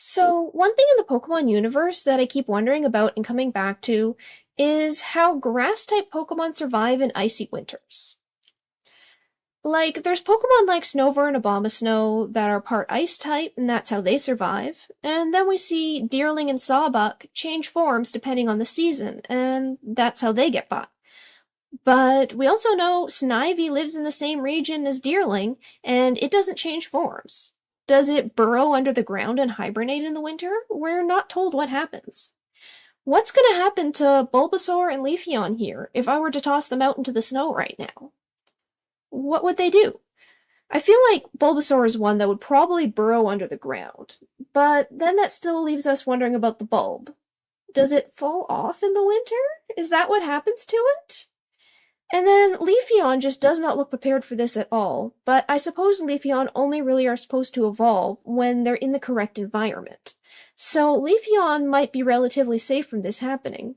So, one thing in the Pokemon universe that I keep wondering about and coming back to is how grass type Pokemon survive in icy winters. Like, there's Pokemon like Snover and Abomasnow that are part ice type, and that's how they survive. And then we see Deerling and Sawbuck change forms depending on the season, and that's how they get by. But we also know Snivy lives in the same region as Deerling, and it doesn't change forms. Does it burrow under the ground and hibernate in the winter? We're not told what happens. What's gonna happen to Bulbasaur and Leafeon here if I were to toss them out into the snow right now? What would they do? I feel like Bulbasaur is one that would probably burrow under the ground, but then that still leaves us wondering about the bulb. Does it fall off in the winter? Is that what happens to it? And then Leafeon just does not look prepared for this at all, but I suppose Leafeon only really are supposed to evolve when they're in the correct environment. So Leafeon might be relatively safe from this happening.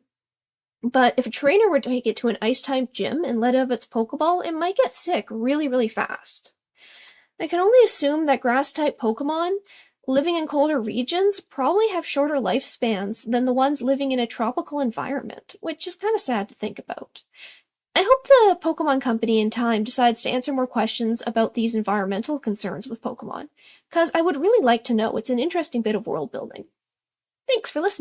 But if a trainer were to take it to an ice-type gym and let out its Pokeball, it might get sick really, really fast. I can only assume that grass-type Pokemon living in colder regions probably have shorter lifespans than the ones living in a tropical environment, which is kind of sad to think about. I hope the Pokemon Company in time decides to answer more questions about these environmental concerns with Pokemon, because I would really like to know. It's an interesting bit of world building. Thanks for listening.